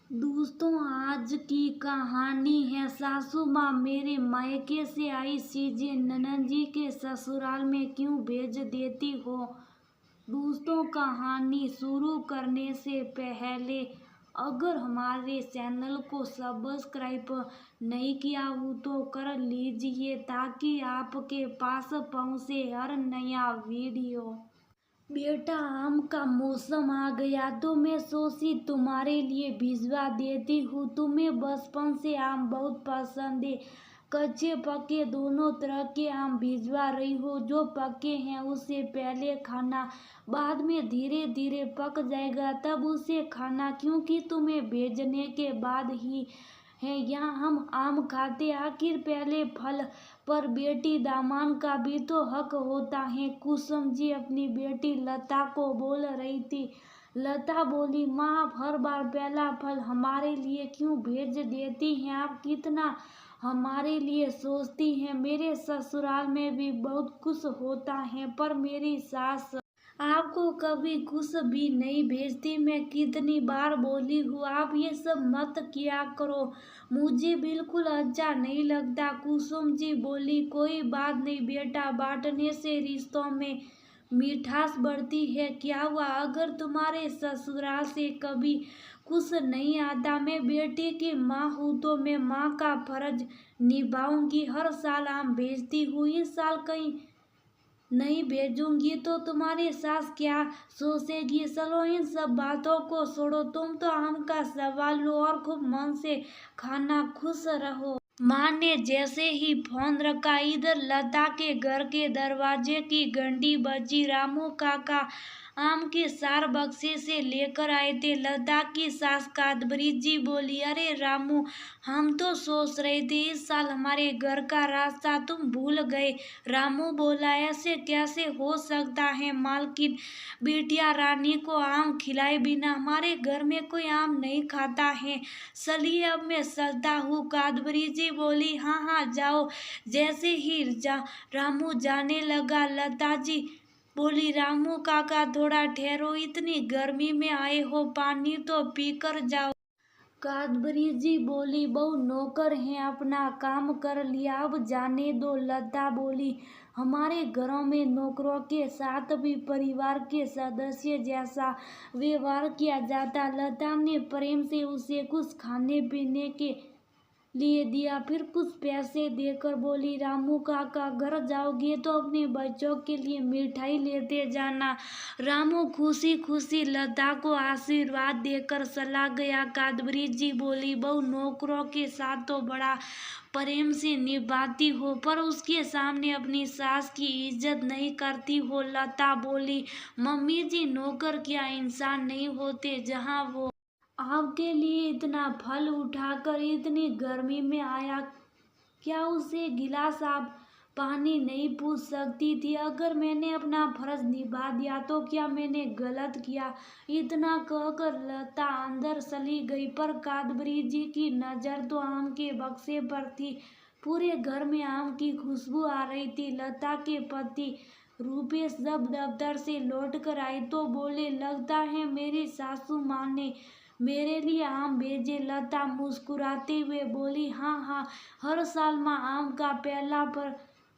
दोस्तों, आज की कहानी है सासू माँ मेरे मायके से आई चीजें ननद जी के ससुराल में क्यों भेज देती हो। दोस्तों, कहानी शुरू करने से पहले अगर हमारे चैनल को सब्सक्राइब नहीं किया हो तो कर लीजिए ताकि आपके पास पहुंचे हर नया वीडियो। बेटा, आम का मौसम आ गया तो मैं सोची तुम्हारे लिए भिजवा देती हूँ। तुम्हें बचपन से आम बहुत पसंद है। कच्चे पके दोनों तरह के आम भिजवा रही हो। जो पके हैं उसे पहले खाना, बाद में धीरे धीरे पक जाएगा तब उसे खाना, क्योंकि तुम्हें भेजने के बाद ही है यहाँ हम आम खाते। आखिर पहले फल पर बेटी दामाद का भी तो हक होता है। कुसुम जी अपनी बेटी लता को बोल रही थी। लता बोली, माँ आप हर बार पहला फल हमारे लिए क्यों भेज देती हैं? आप कितना हमारे लिए सोचती हैं। मेरे ससुराल में भी बहुत कुछ होता है पर मेरी सास आपको कभी कुछ भी नहीं भेजती। मैं कितनी बार बोली हूँ आप ये सब मत किया करो, मुझे बिल्कुल अच्छा नहीं लगता। कुसुम जी बोली, कोई बात नहीं बेटा, बांटने से रिश्तों में मिठास बढ़ती है। क्या हुआ अगर तुम्हारे ससुराल से कभी कुछ नहीं आता? मैं बेटे की माँ हूँ तो मैं माँ का फर्ज निभाऊंगी। हर साल आम भेजती हूँ, इस साल कहीं नहीं भेजूंगी तो तुम्हारी सास क्या सोचेगी? चलो इन सब बातों को छोड़ो, तुम तो आम का सवाल लो और खूब मन से खाना, खुश रहो। माँ ने जैसे ही फोन रखा, इधर लता के घर के दरवाजे की घंटी बजी। रामू काका आम के 4 बक्से से लेकर आए थे। लता की सास कादबरी जी बोली, अरे रामू, हम तो सोच रहे थे इस साल हमारे घर का रास्ता तुम भूल गए। रामू बोला, ऐसे कैसे हो सकता है मालकिन, बिटिया रानी को आम खिलाए बिना हमारे घर में कोई आम नहीं खाता है। चलिए अब मैं चलता हूँ। कादबरी जी बोली, हाँ हाँ जाओ। जैसे ही रामू जाने लगा, लता जी बोली, रामू काका थोड़ा ठहरो, इतनी गर्मी में आए हो, पानी तो पीकर जाओ। कादबरी जी बोली, बहू नौकर हैं, अपना काम कर लिया, अब जाने दो। लता बोली, हमारे घरों में नौकरों के साथ भी परिवार के सदस्य जैसा व्यवहार किया जाता। लता ने प्रेम से उसे कुछ खाने पीने के लिए दिया, फिर कुछ पैसे देकर बोली, रामू काका घर जाओगे तो अपने बच्चों के लिए मिठाई लेते जाना। रामू खुशी खुशी लता को आशीर्वाद देकर चला गया। कादबरी जी बोली, बहू नौकरों के साथ तो बड़ा प्रेम से निभाती हो पर उसके सामने अपनी सास की इज्जत नहीं करती हो। लता बोली, मम्मी जी नौकर क्या इंसान नहीं होते? जहाँ वो आपके लिए इतना फल उठाकर इतनी गर्मी में आया, क्या उसे गिलास आप पानी नहीं पूछ सकती थी? अगर मैंने अपना फर्ज निभा दिया तो क्या मैंने गलत किया? इतना कहकर लता अंदर चली गई पर कादबरी जी की नजर तो आम के बक्से पर थी। पूरे घर में आम की खुशबू आ रही थी। लता के पति रूपेश जब दफ्तर से लौट कर आए तो बोले, लगता है मेरी सासू माँ ने मेरे लिए आम भेजे। लता मुस्कुराते हुए बोली, हाँ हाँ, हर साल माँ आम का पहला पर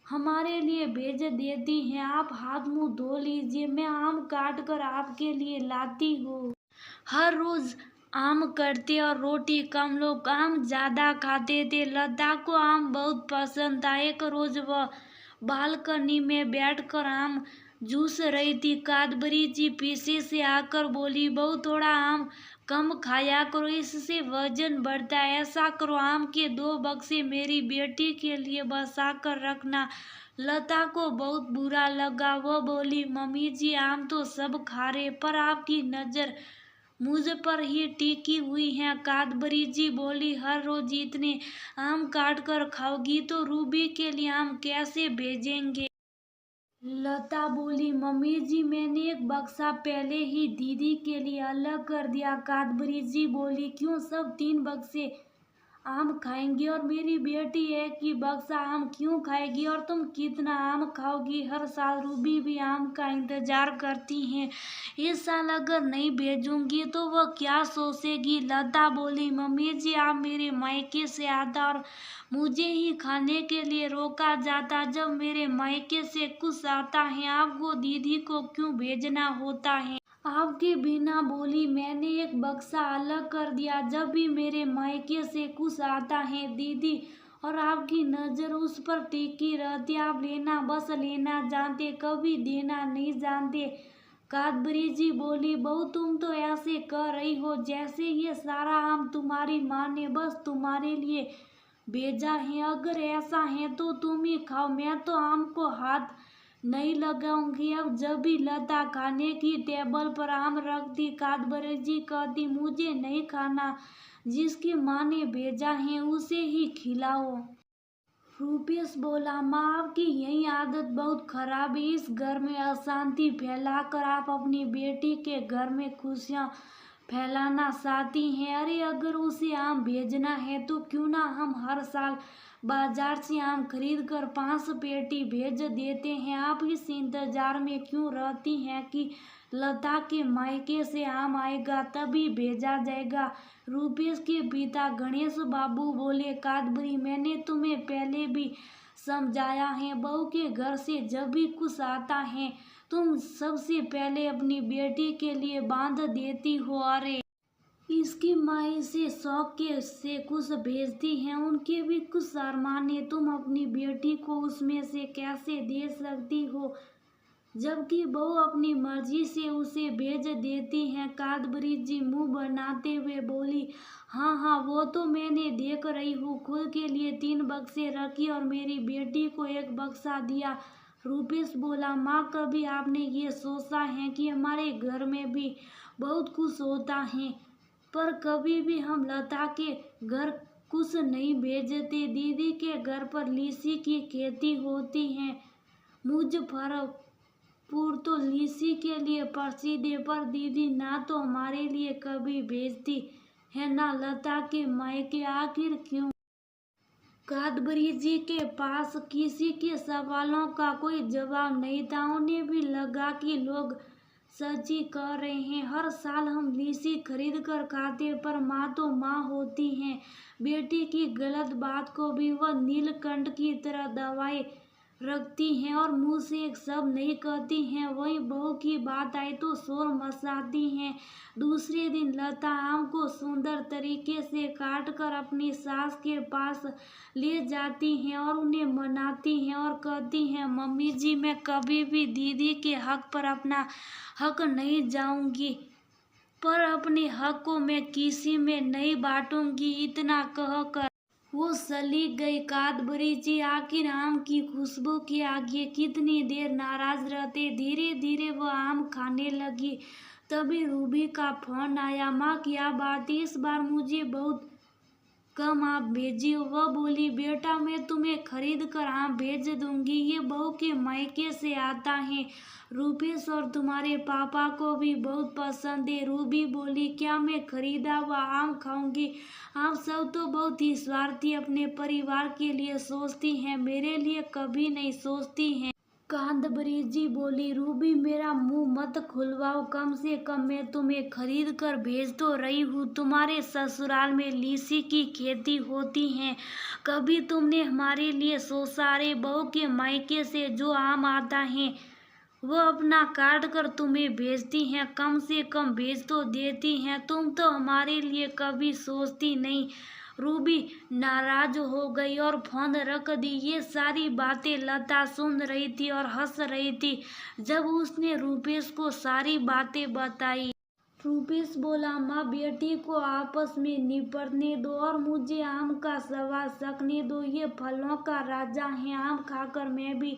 हमारे लिए भेज देती हैं। आप हाथ मुंह धो लीजिए, मैं आम काट कर आपके लिए लाती हूँ। हर रोज आम करते और रोटी कम, लोग आम ज्यादा खाते थे। लता को आम बहुत पसंद था। एक रोज वह बालकनी में बैठकर आम जूस रही थी। कादबरी जी पीछे से आकर बोली, बहू थोड़ा आम कम खाया करो, इससे वजन बढ़ता है। ऐसा करो, आम के 2 बक्से मेरी बेटी के लिए बचा कर रखना। लता को बहुत बुरा लगा। वह बोली, मम्मी जी आम तो सब खा रहे पर आपकी नजर मुझ पर ही टिकी हुई है। कादबरी जी बोली, हर रोज इतने आम काट कर खाओगी तो रूबी के लिए आम कैसे भेजेंगे? लता बोली, मम्मी जी मैंने एक बक्सा पहले ही दीदी के लिए अलग कर दिया। कादबरी जी बोली, क्यों सब 3 बक्से आम खाएंगी और मेरी बेटी एक ही बक्सा आम क्यों खाएगी और तुम कितना आम खाओगी? हर साल रूबी भी आम का इंतजार करती है। इस साल अगर नहीं भेजूंगी तो वह क्या सोचेगी? लता बोली, मम्मी जी आप मेरे मायके से आता और मुझे ही खाने के लिए रोका जाता। जब मेरे मायके से कुछ आता है आपको दीदी को क्यों भेजना होता है? आपके बिना बोली मैंने एक बक्सा अलग कर दिया। जब भी मेरे मायके से कुछ आता है दीदी और आपकी नजर उस पर टिकी रहती, आप लेना बस लेना जानते, कभी देना नहीं जानते। कादबरी जी बोली, बहू तुम तो ऐसे कह रही हो जैसे ये सारा आम तुम्हारी माँ ने बस तुम्हारे लिए भेजा है। अगर ऐसा है तो तुम ही खाओ, मैं तो आम को हाथ नहीं लगाऊंगी। अब जब भी लता खाने की टेबल पर आम रखती, कादबरी जी कहती, मुझे नहीं खाना, जिसकी माँ ने भेजा है उसे ही खिलाओ। रूपेश बोला, माँ आपकी यही आदत बहुत खराब है। इस घर में अशांति फैलाकर आप अपनी बेटी के घर में खुशियाँ फैलाना चाहती हैं। अरे अगर उसे आम भेजना है तो क्यों ना हम हर साल बाजार से आम खरीद कर 5 पेटी भेज देते हैं। आप इस इंतजार में क्यों रहती हैं कि लता के मायके से आम आएगा तभी भेजा जाएगा? रूपेश के पिता गणेश बाबू बोले, कादबरी मैंने तुम्हें पहले भी समझाया है, बहू के घर से जब भी कुछ आता है तुम सबसे पहले अपनी बेटी के लिए बांध देती हो। अरे इसकी माँ इसे शौक के से कुछ भेजती है, उनके भी कुछ अरमान है, तुम अपनी बेटी को उसमें से कैसे दे सकती हो जबकि बहू अपनी मर्जी से उसे भेज देती हैं? कादबरी जी मुंह बनाते हुए बोली, हाँ हाँ वो तो मैंने देख रही हूँ। खुद के लिए 3 बक्से रखी और मेरी बेटी को 1 बक्सा दिया। रूपेश बोला, माँ कभी आपने ये सोचा है कि हमारे घर में भी बहुत कुछ होता है, पर कभी भी हम लता के घर कुछ नहीं भेजते। दीदी के घर पर लीची की खेती होती है, मुजफ्फरपुर तो लीची के लिए प्रसिद्ध है, पर दीदी ना तो हमारे लिए कभी भेजती है ना लता के मायके। आखिर क्यों? कादबरी जी के पास किसी के सवालों का कोई जवाब नहीं था। उन्हें भी लगा कि लोग सच ही कह रहे हैं, हर साल हम लीची खरीद कर खाते, पर माँ तो माँ होती हैं। बेटी की गलत बात को भी वह नीलकंठ की तरह दबाए रखती हैं और मुंह से एक शब्द नहीं कहती हैं। वही बहू की बात आई तो शोर मचाती हैं। दूसरे दिन लता आम को सुंदर तरीके से काट कर अपनी सास के पास ले जाती हैं और उन्हें मनाती हैं और कहती हैं, मम्मी जी मैं कभी भी दीदी के हक पर अपना हक नहीं जाऊंगी, पर अपने हक को मैं किसी में नहीं बांटूंगी। इतना कहकर वो चली गई। कादबरी जी आखिर आम की खुशबू के आगे कितनी देर नाराज रहते। धीरे धीरे वह आम खाने लगी। तभी रूबी का फोन आया, माँ क्या बात है, इस बार मुझे बहुत कम आप भेजी हो? वह बोली, बेटा मैं तुम्हें खरीद कर आम भेज दूंगी, ये बहू के मायके से आता है, रूपेश और तुम्हारे पापा को भी बहुत पसंद है। रूबी बोली, क्या मैं खरीदा हुआ आम खाऊंगी? आप सब तो बहुत ही स्वार्थी अपने परिवार के लिए सोचती हैं, मेरे लिए कभी नहीं सोचती हैं। कादबरी जी बोली, रूबी मेरा मुंह मत खुलवाओ, कम से कम मैं तुम्हें खरीद कर भेज तो रही हूँ। तुम्हारे ससुराल में लीची की खेती होती है, कभी तुमने हमारे लिए सोचा? रे बहू के मायके से जो आम आता है वो अपना काट कर तुम्हें भेजती हैं, कम से कम भेज तो देती हैं, तुम तो हमारे लिए कभी सोचती नहीं। रूबी नाराज हो गई और फोन रख दी। ये सारी बातें लता सुन रही थी और हंस रही थी। जब उसने रूपेश को सारी बातें बताई, रूपेश बोला, माँ बेटी को आपस में निपटने दो और मुझे आम का स्वाद चखने दो। ये फलों का राजा है, आम खाकर मैं भी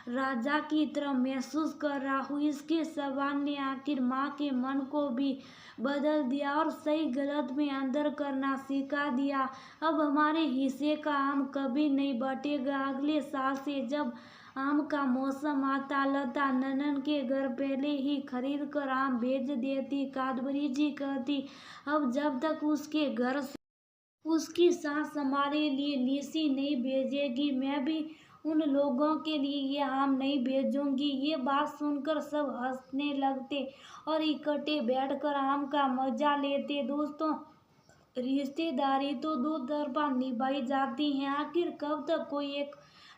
राजा की तरह महसूस कर रहा हूँ। इसके स्वाद ने आखिर माँ के मन को भी बदल दिया और सही गलत में अंदर करना सिखा दिया। अब हमारे हिस्से का आम कभी नहीं बटेगा। अगले साल से जब आम का मौसम आता, लता ननन के घर पहले ही खरीद कर आम भेज देती। कादबरी जी कहती, अब जब तक उसके घर उसकी सास हमारे लिए लीसी नहीं भेजेगी, मैं भी उन लोगों के लिए ये आम नहीं भेजूंगी। ये बात सुनकर सब हंसने लगते और इकट्ठे बैठकर आम का मजा लेते। दोस्तों, रिश्तेदारी तो दो तरफा निभाई जाती है, आखिर कब तक कोई एक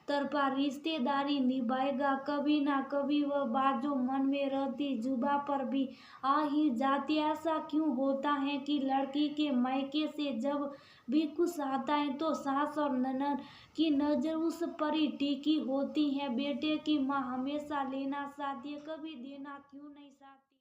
तरफा रिश्तेदारी निभाएगा। कभी ना कभी वह बात जो मन में रहती जुबा पर भी आ ही जाती। ऐसा क्यों होता है कि लड़की के मायके से जब भी कुछ आता है तो सास और ननद की नजर उस पर ही टिकी होती है। बेटे की माँ हमेशा लेना चाहती है, कभी देना क्यों नहीं चाहती।